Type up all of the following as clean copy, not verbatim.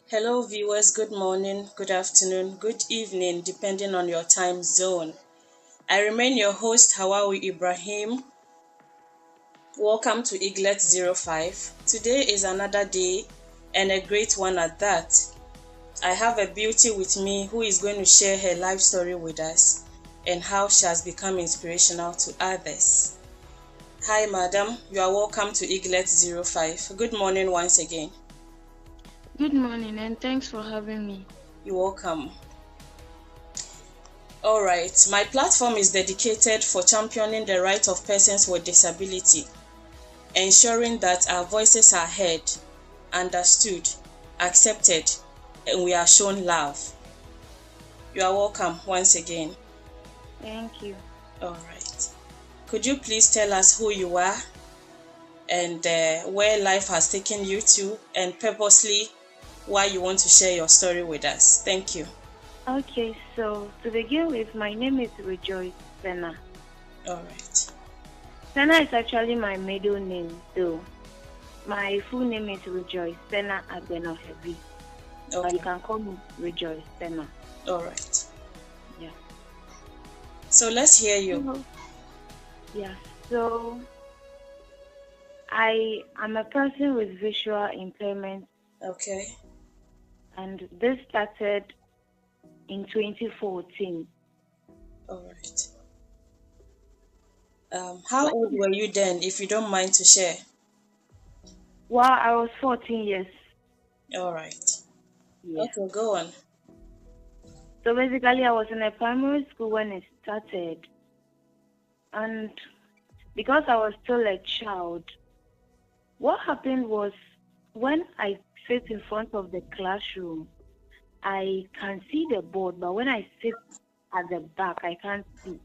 Hello, viewers. Good morning, good afternoon, good evening, depending on your time zone. I remain your host, Hawau Ibrahim. Welcome to Eaglet 05. Today is another day and a great one at that. I have a beauty with me who is going to share her life story with us and how she has become inspirational to others. Hi, madam. You are welcome to Eaglet 05. Good morning once again. Good morning and thanks for having me. You're welcome. All right, my platform is dedicated for championing the rights of persons with disability, ensuring that our voices are heard, understood, accepted, and we are shown love. You are welcome once again. Thank you. All right. Could you please tell us who you are and where life has taken you to, and purposely why you want to share your story with us? Thank you. Okay, so to begin with, my name is Rejoice Senna. All right. Senna is actually my middle name, though. My full name is Rejoice Senna Agbenohebi. Okay. But you can call me Rejoice Senna. All right. Yeah. So let's hear you. So I am a person with visual impairment. Okay. And this started in 2014. All right. How old were you then, if you don't mind to share? Well, I was 14 years. All right. Yeah. Okay, go on. So basically, I was in a primary school when it started. And because I was still a child, what happened was when I sit in front of the classroom, I can see the board, but when I sit at the back, I can't see.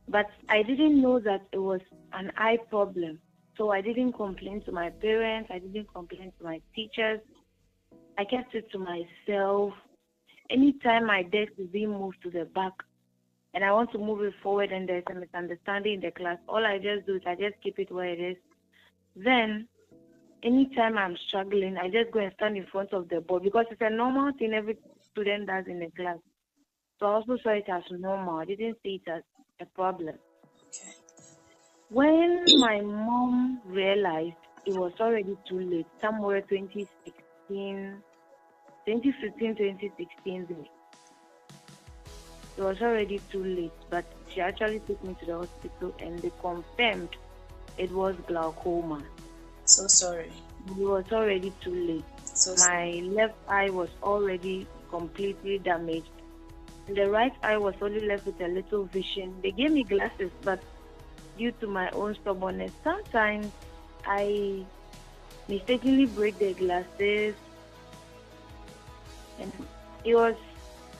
But I didn't know that it was an eye problem. So I didn't complain to my parents. I didn't complain to my teachers. I kept it to myself. Anytime my desk is being moved to the back and I want to move it forward and there's a misunderstanding in the class, all I just do is I just keep it where it is. Then, anytime I'm struggling, I just go and stand in front of the board because it's a normal thing every student does in the class. So I also saw it as normal. I didn't see it as a problem. Okay. When my mom realized it was already too late, somewhere 2015, 2016, it was already too late, but she actually took me to the hospital and they confirmed it was glaucoma. So sorry. It was already too late. My left eye was already completely damaged. And the right eye was only left with a little vision. They gave me glasses, but due to my own stubbornness, sometimes I mistakenly break the glasses. And it was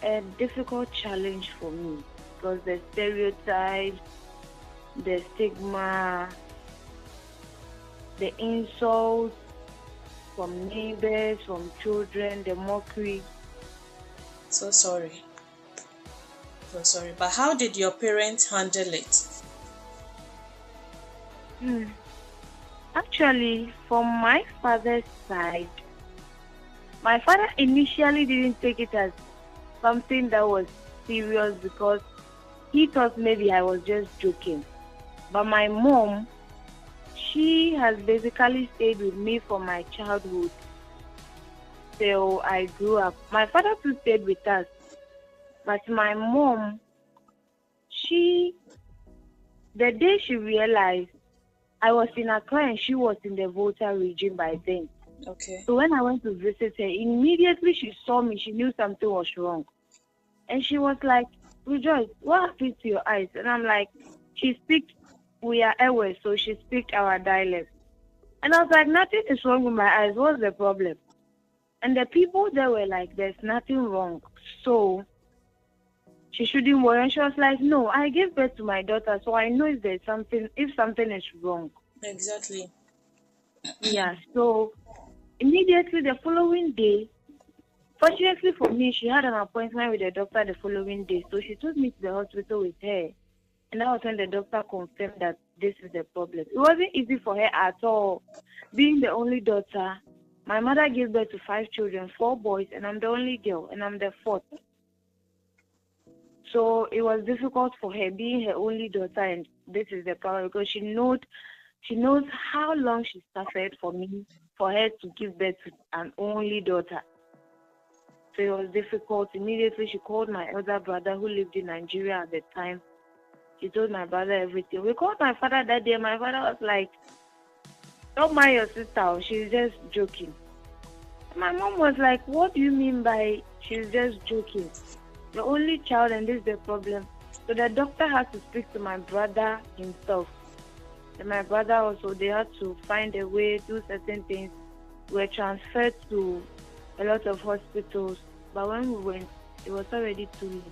a difficult challenge for me because the stereotypes, the stigma, the insults from neighbors, from children, the mockery. So sorry. So sorry. But how did your parents handle it? Actually, from my father's side, my father initially didn't take it as something that was serious because he thought maybe I was just joking. But my mom, she has basically stayed with me from my childhood till I grew up. My father too stayed with us. But my mom, the day she realized I was in Accra and she was in the Volta region by then. Okay. So when I went to visit her, immediately she saw me, she knew something was wrong. And she was like, Rejoice, what happened to your eyes? And I'm like, we are Ewe, so she speaks our dialect. And I was like, nothing is wrong with my eyes. What's the problem? And the people there were like, there's nothing wrong. So she shouldn't worry. And she was like, no, I gave birth to my daughter, so I know if something is wrong. Exactly. Yeah, so immediately the following day, fortunately for me, she had an appointment with the doctor the following day. So she took me to the hospital with her. And that was when the doctor confirmed that this is the problem. It wasn't easy for her at all. Being the only daughter, My mother gave birth to 5 children, 4 boys, and I'm the only girl, and I'm the fourth. So it was difficult for her being her only daughter, and this is the problem because she knows how long she suffered for her to give birth to an only daughter. So it was difficult. Immediately she called my elder brother who lived in Nigeria at the time. She told my brother everything. We called my father that day. My father was like, "Don't mind your sister. She's just joking." My mom was like, "What do you mean by she's just joking? The only child and this is the problem." So the doctor had to speak to my brother himself. And my brother also, they had to find a way, do certain things. We were transferred to a lot of hospitals. But when we went, it was already too late.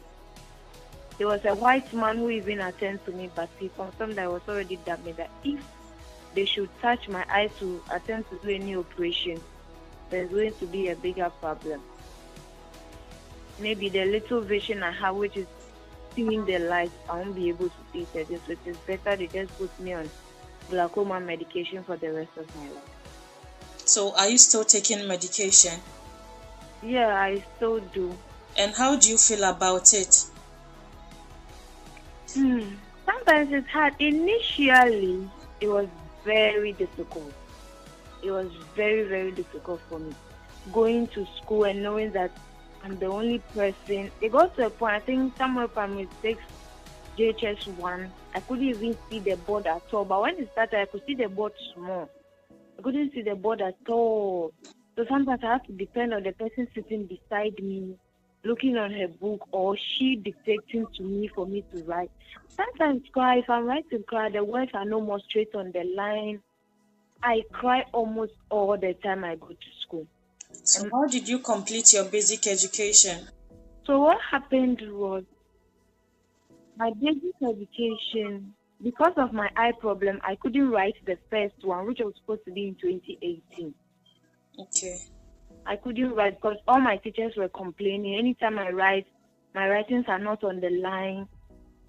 There was a white man who even attended to me, but he confirmed that I was already damaged, that if they should touch my eye to attempt to do any operation, there's going to be a bigger problem. Maybe the little vision I have, which is seeing the light, I won't be able to see it. So it is better they just put me on glaucoma medication for the rest of my life. So are you still taking medication? Yeah, I still do. And how do you feel about it? Sometimes it's hard. Initially, it was very difficult. It was very, very difficult for me. Going to school and knowing that I'm the only person. It got to a point, I think somewhere primary 6, JHS 1, I couldn't even see the board at all. But when it started, I could see the board small. I couldn't see the board at all. So sometimes I have to depend on the person sitting beside me, looking on her book, or she dictating to me for me to write. Sometimes cry. If I'm writing cry, the words are no more straight on the line. I cry almost all the time I go to school. So how did you complete your basic education? So what happened was, my basic education, because of my eye problem, I couldn't write the first one, which was supposed to be in 2018. Okay. I couldn't write because all my teachers were complaining. Anytime I write, my writings are not on the line.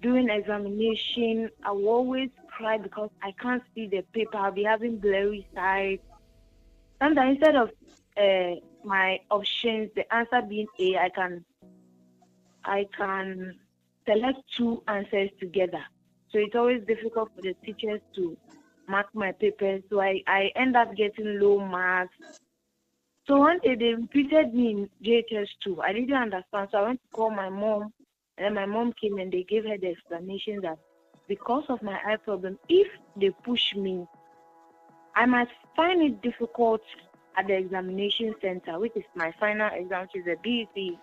During examination, I will always cry because I can't see the paper. I'll be having blurry sight. Sometimes instead of my options, the answer being A, I can select 2 answers together. So it's always difficult for the teachers to mark my papers. So I end up getting low marks. So one day they repeated me in JHS 2. I didn't understand. So I went to call my mom. And then my mom came and they gave her the explanation that because of my eye problem, if they push me, I might find it difficult at the examination center, which is my final exam, which is a BEC.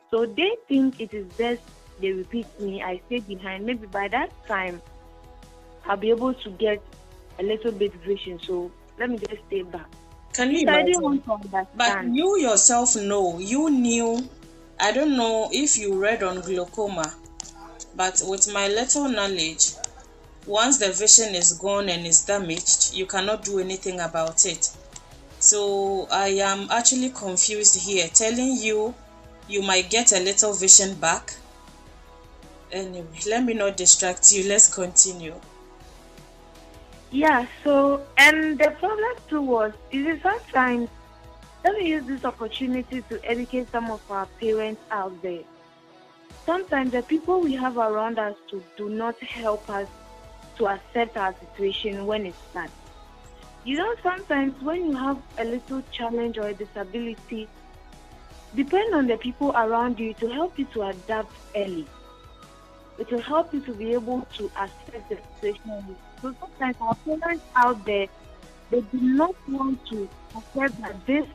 So they think it is best they repeat me, I stay behind. Maybe by that time, I'll be able to get a little bit vision. So let me just stay back. Can you I didn't imagine? want to understand. But you yourself know, you knew, I don't know if you read on glaucoma, but with my little knowledge, once the vision is gone and is damaged, you cannot do anything about it. So I am actually confused here, telling you you might get a little vision back. Anyway, let me not distract you. Let's continue. Yeah, so, and the problem too was, sometimes, let me use this opportunity to educate some of our parents out there. Sometimes the people we have around us do not help us to accept our situation when it's bad. Sometimes when you have a little challenge or a disability, depend on the people around you to help you to adapt early. It will help you to be able to accept the situation. So sometimes our parents out there, they do not want to accept that this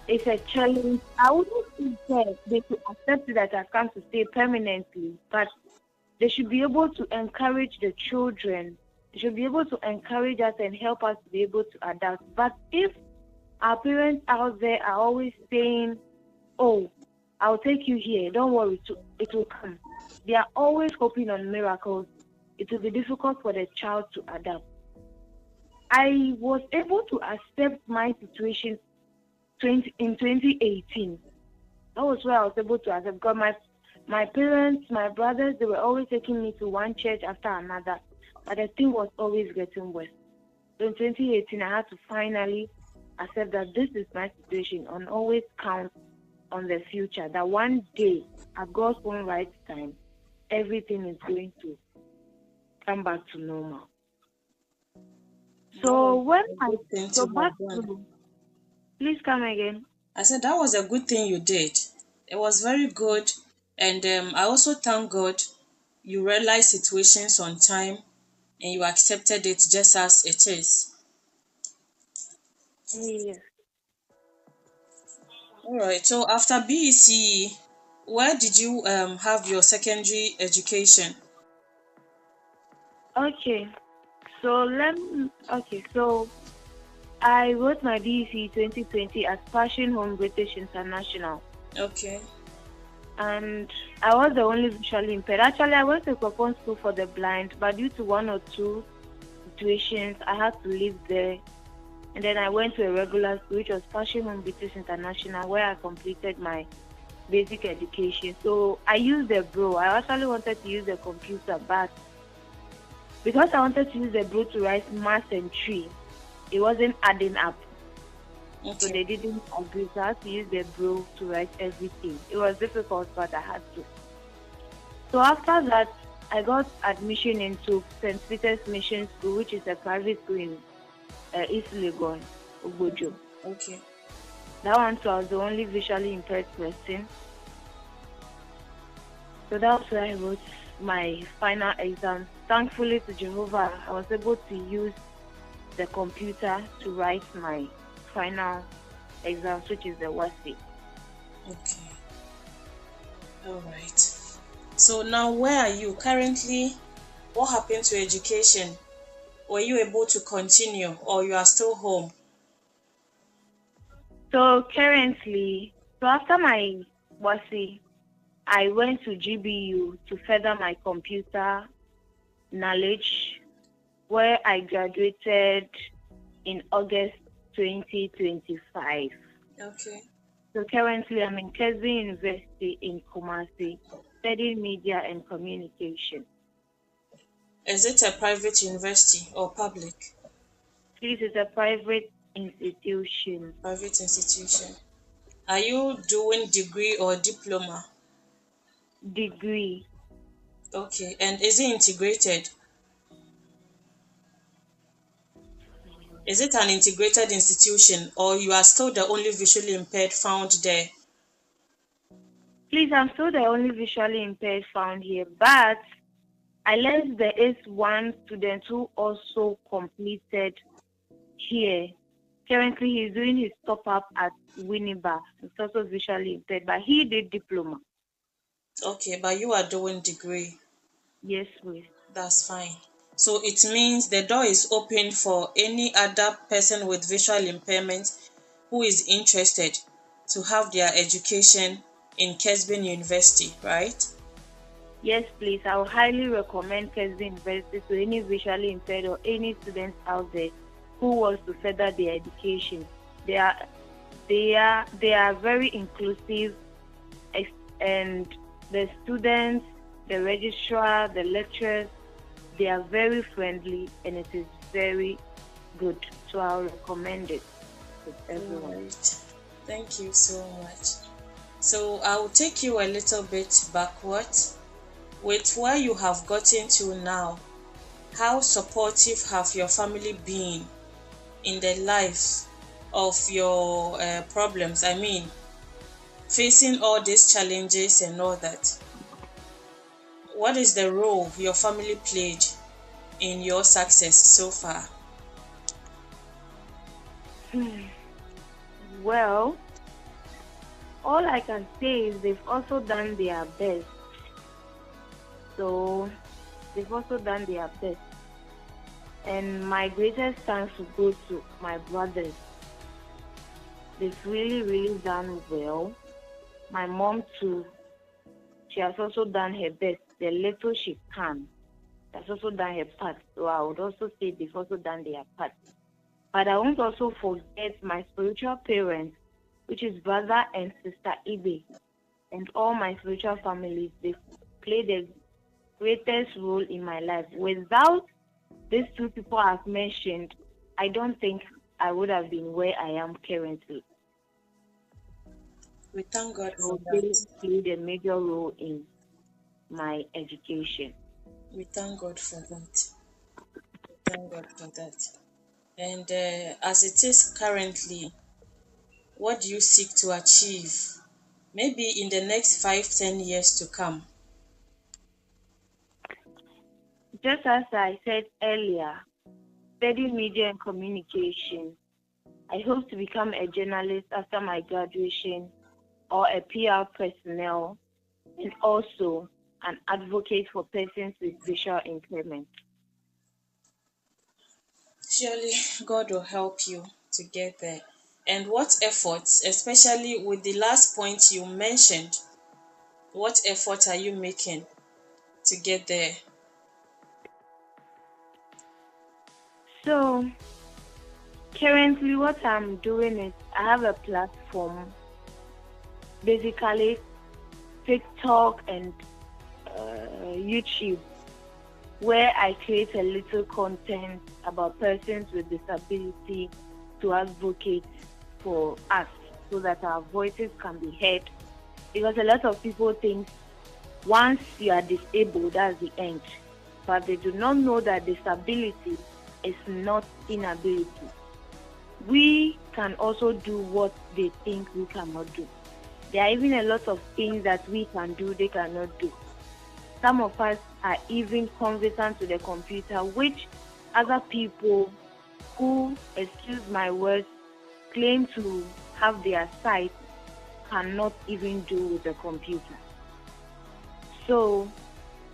is a challenge. I wouldn't say they should accept it that I've come to stay permanently, but they should be able to encourage the children. They should be able to encourage us and help us to be able to adapt. But if our parents out there are always saying, "Oh, I'll take you here, don't worry, it will come," they are always hoping on miracles. It will be difficult for the child to adapt. I was able to accept my situation in 2018. That was where I was able to accept. Because my parents, my brothers, they were always taking me to one church after another. But the thing was always getting worse. So in 2018, I had to finally accept that this is my situation and always count on the future, that one day, at God's own right time, everything is going to come back to normal. So when I go back to, please come again. I said that was a good thing you did. It was very good, and I also thank God you realized situations on time and you accepted it just as it is. Yes. All right. So after BECE, where did you have your secondary education? Okay. So I wrote my BEC 2020 as Passion Home British International. Okay. And I was the only visually impaired. Actually, I went to Cropon School for the Blind, but due to one or two situations, I had to leave there. And then I went to a regular school, which was Passion Home British International, where I completed my basic education. So I used the Bro. I actually wanted to use the computer, but because I wanted to use the Bro to write math and tree, it wasn't adding up. Okay. So they didn't agree. So I had to use the Bro to write everything. It was difficult, but I had to. So after that, I got admission into St. Peter's Mission School, which is a private school in East Legon, Obojo. Okay. That one too, I was the only visually impaired person. So that's where I wrote my final exam. Thankfully to Jehovah, I was able to use the computer to write my final exams, which is the WASI. Okay. All right. So now where are you currently? What happened to education? Were you able to continue or you are still home? So currently, after my WASI, I went to GBU to further my computer knowledge, where I graduated in August 2025. Okay. So currently, I'm in Kesby University in Kumasi, studying media and communication. Is it a private university or public? This is a private institution. Private institution. Are you doing degree or diploma? Degree. Okay. And is it integrated? Is it an integrated institution or you are still the only visually impaired found there? Please, I'm still the only visually impaired found here, but I learned there is one student who also completed here. Currently, he's doing his top-up at Winneba. He's also visually impaired, but he did diploma. Okay, but you are doing degree. Yes, please. That's fine. So it means the door is open for any other person with visual impairment who is interested to have their education in Kesbin University, right? Yes, please. I would highly recommend Kesby University to any visually impaired or any students out there who wants to further their education. They are very inclusive, and the students, the registrar, the lecturers, they are very friendly, and it is very good. So I will recommend it to everyone. Right. Thank you so much. So I will take you a little bit backwards. With where you have gotten to now, how supportive have your family been in the life of your problems? I mean, facing all these challenges and all that. What is the role your family played in your success so far? Well, all I can say is they've also done their best. So they've also done their best. And my greatest thanks will go to my brothers. They've really, really done well. My mom too, she has also done her best. The little she can. She has also done her part. So I would also say they've also done their part. But I won't also forget my spiritual parents, which is brother and sister Ibe, and all my spiritual families. They've played a greatest role in my life. Without these two people I've mentioned, I don't think I would have been where I am currently. We thank God for So they that. played a major role in my education. We thank God for that. We thank God for that. And as it is currently, what do you seek to achieve? Maybe in the next 5, 10 years to come. Just as I said earlier, studying media and communication. I hope to become a journalist after my graduation or a PR personnel and also an advocate for persons with visual impairment. Surely God will help you to get there. And what efforts, especially with the last point you mentioned, what effort are you making to get there? So currently what I'm doing is I have a platform, basically TikTok and YouTube, where I create a little content about persons with disability to advocate for us so that our voices can be heard. Because a lot of people think once you are disabled, that's the end. But they do not know that disability is not inability. We can also do what they think we cannot do. There are even a lot of things that we can do, they cannot do. Some of us are even conversant with the computer, which other people who, excuse my words, claim to have their sight cannot even do with the computer. So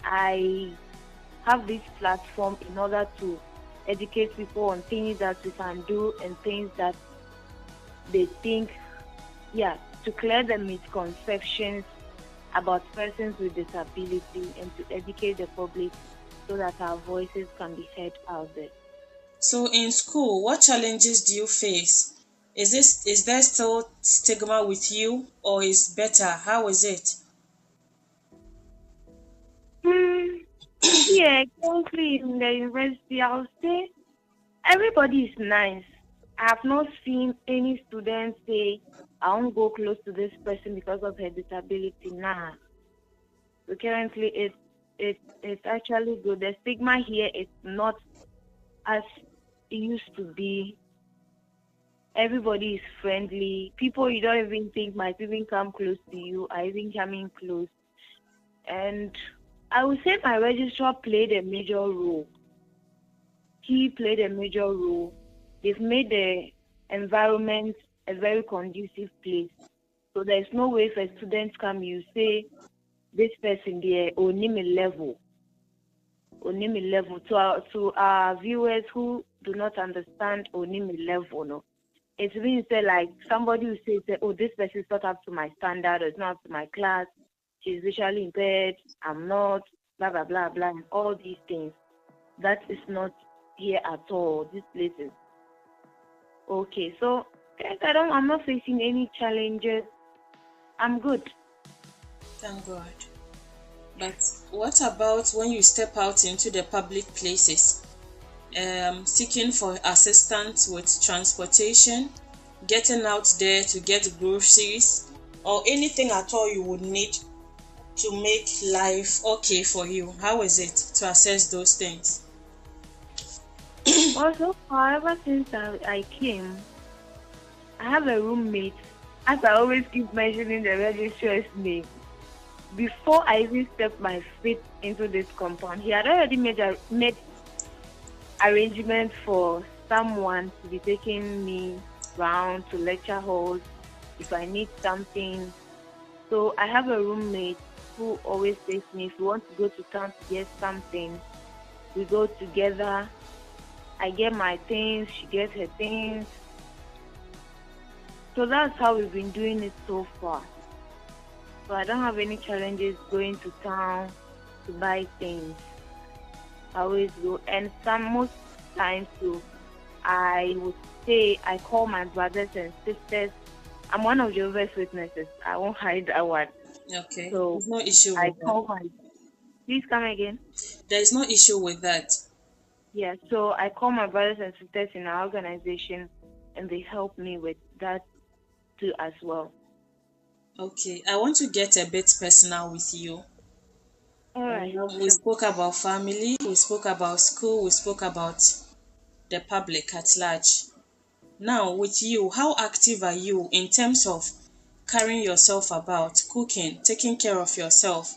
I have this platform in order to educate people on things that we can do and things that they think, to clear the misconceptions about persons with disability and to educate the public so that our voices can be heard out there. So in school, what challenges do you face? Is there still stigma with you or is better? How is it? Yeah, currently in the university, I'll say everybody is nice. I have not seen any student say, I won't go close to this person because of her disability. Nah. So currently, it's actually good. The stigma here is not as it used to be. Everybody is friendly. People you don't even think might even come close to you are even coming close. And I would say my registrar played a major role. He played a major role. They've made the environment a very conducive place. So there's no way if a student come, you say this person there only level. Onimi level. To our viewers who do not understand onimi level, no. It means that like somebody who says that, oh, this person is not up to my standard, or it's not up to my class, she's visually impaired, I'm not, blah blah blah blah, and all these things. That is not here at all. This place is okay. So guys, I'm not facing any challenges. I'm good. Thank God. But what about when you step out into the public places, seeking for assistance with transportation, getting out there to get groceries, or anything at all you would need to make life okay for you? How is it to assess those things? Also, however, since I came, I have a roommate. As I always keep mentioning the registrar's name, before I even stepped my feet into this compound, he had already made arrangements for someone to be taking me round to lecture halls if I need something. So I have a roommate who always takes me. If we want to go to town to get something, we go together. I get my things, she gets her things. So that's how we've been doing it so far. So I don't have any challenges going to town to buy things. I always go, and most times too, I would say I call my brothers and sisters. I'm one of Jehovah's Witnesses. I won't hide that one. Okay. So there's no issue with I that. call my. Please come again. There is no issue with that. Yeah, so I call my brothers and sisters in our organization. and they help me with that too as well. Okay, I want to get a bit personal with you. All right, We sure. spoke about family, we spoke about school, we spoke about the public at large. Now, with you, how active are you in terms of carrying yourself about, cooking, taking care of yourself,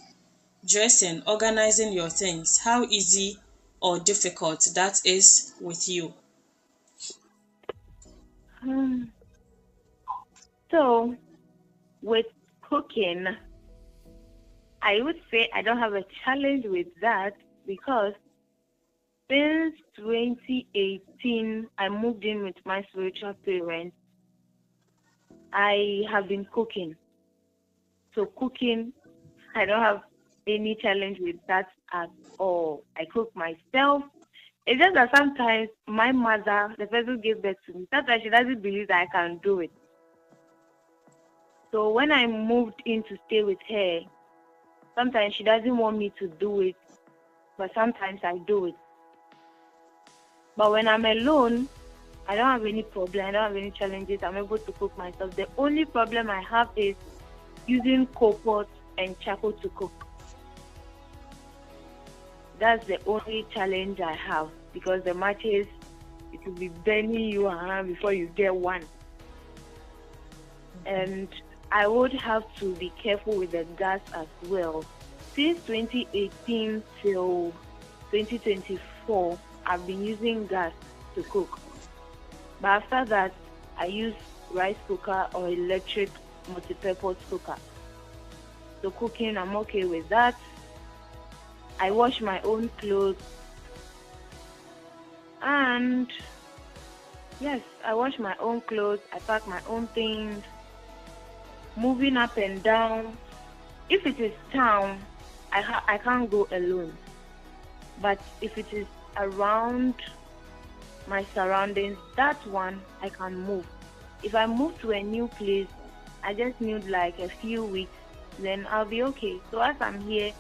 dressing, organizing your things? How easy or difficult that is with you? Um, so with cooking, I would say I don't have a challenge with that because since 2018, I moved in with my spiritual parents. I have been cooking. So cooking, I don't have any challenge with that at all. I cook myself. It's just that sometimes my mother, the person who gave birth to me, sometimes she doesn't believe that I can do it. So when I moved in to stay with her, sometimes she doesn't want me to do it, but sometimes I do it. But when I'm alone, I don't have any problem. I don't have any challenges. I'm able to cook myself. The only problem I have is using coal pot and charcoal to cook. That's the only challenge I have because the matches, it will be burning you before you get one. And I would have to be careful with the gas as well. Since 2018 till 2024, I've been using gas to cook. But after that, I use rice cooker or electric multi-purpose cooker. So cooking, I'm okay with that. I wash my own clothes. And yes, I wash my own clothes. I pack my own things. Moving up and down. If it is town, I can't go alone. But if it is around my surroundings, that one I can move. If I move to a new place, I just need like a few weeks, then I'll be okay. So as I'm here,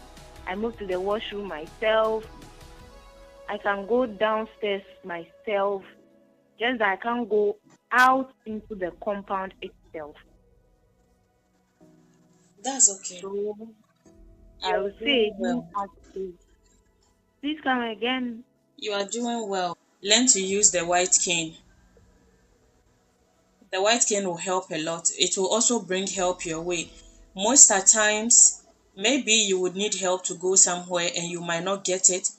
I move to the washroom myself. I can go downstairs myself. Just that I can't go out into the compound itself. That's okay. So I You're would say doing being well. active. Please come again. You are doing well. Learn to use the white cane. The white cane will help a lot. It will also bring help your way. Most at times, maybe you would need help to go somewhere and you might not get it.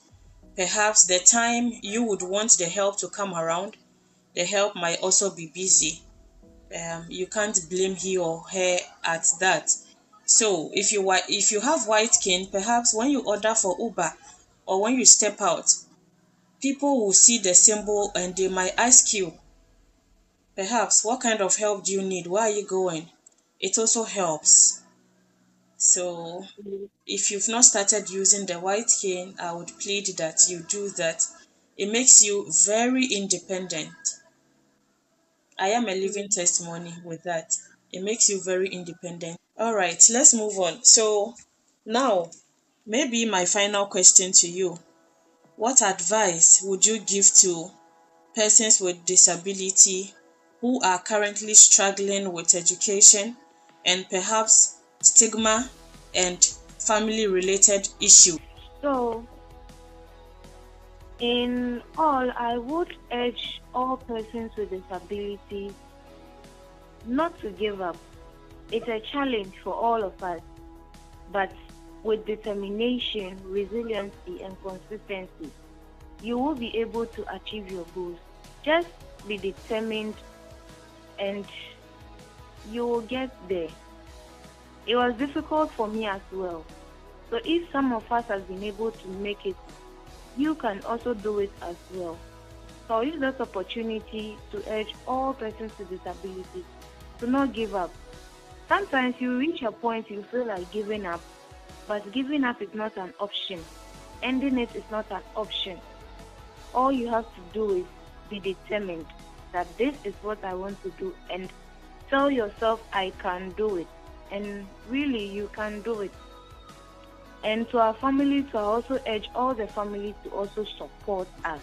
Perhaps the time you would want the help to come around, the help might also be busy. You can't blame he or her at that. So if you have white cane, perhaps when you order for Uber or when you step out, people will see the symbol and they might ask you, perhaps, what kind of help do you need? Where are you going? It also helps. So if you've not started using the white cane, I would plead that you do that. It makes you very independent. I am a living testimony with that. It makes you very independent. All right, let's move on. So now, maybe my final question to you. What advice would you give to persons with disability who are currently struggling with education and perhaps stigma and family related issues? So in all, I would urge all persons with disabilities not to give up. It's a challenge for all of us, but with determination, resiliency, and consistency, you will be able to achieve your goals. Just be determined and you will get there. It was difficult for me as well. So if some of us have been able to make it, you can also do it as well. So I'll use this opportunity to urge all persons with disabilities to not give up. Sometimes you reach a point you feel like giving up, but giving up is not an option. Ending it is not an option. All you have to do is be determined that this is what I want to do and tell yourself I can do it. And really you can do it. And to our families, I also urge all the families to also support us.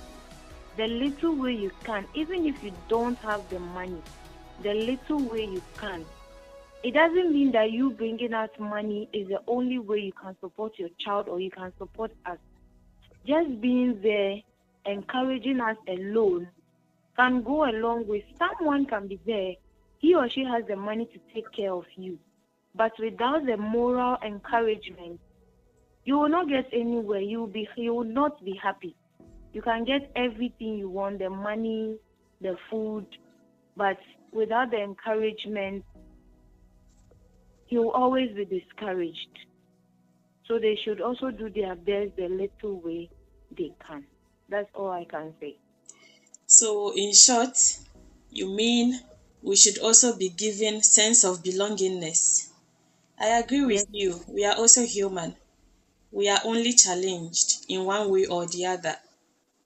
the little way you can, even if you don't have the money, the little way you can. It doesn't mean that you bringing out money is the only way you can support your child or you can support us. Just being there, encouraging us alone can go a long way. Someone can be there, he or she has the money to take care of you. But without the moral encouragement, you will not get anywhere. You will not be happy. You can get everything you want, the money, the food, but without the encouragement, you will always be discouraged. So they should also do their best the little way they can. That's all I can say. So in short, you mean we should also be given sense of belongingness. I agree with you. We are also human. We are only challenged in one way or the other.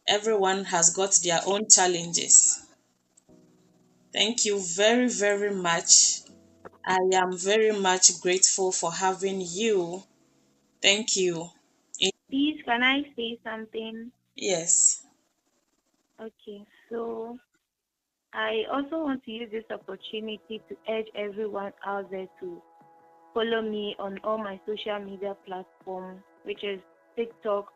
Everyone has got their own challenges. Thank you very, very much. I am very much grateful for having you. Thank you. Please, can I say something? Yes. Okay, so I also want to use this opportunity to urge everyone out there to follow me on all my social media platforms, which is TikTok,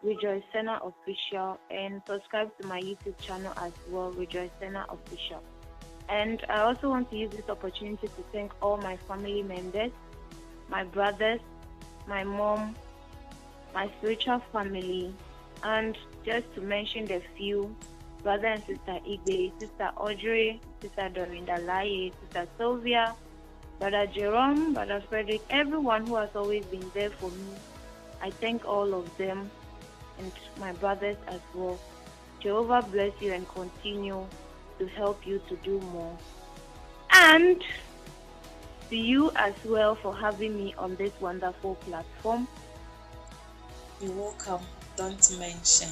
Rejoice Senna Official, and subscribe to my YouTube channel as well, Rejoice Senna Official. And I also want to use this opportunity to thank all my family members, my brothers, my mom, my spiritual family, and just to mention the few, brother and sister Igbe, sister Audrey, sister Dorinda Laye, sister Sylvia, brother Jerome, brother Frederick, everyone who has always been there for me. I thank all of them and my brothers as well. Jehovah bless you and continue to help you to do more. And to you as well for having me on this wonderful platform. You're welcome. Don't mention.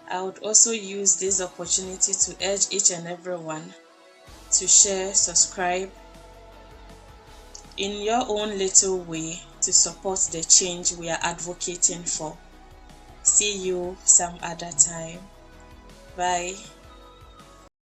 I would also use this opportunity to urge each and everyone to share, subscribe in your own little way to support the change we are advocating for. See you some other time. Bye.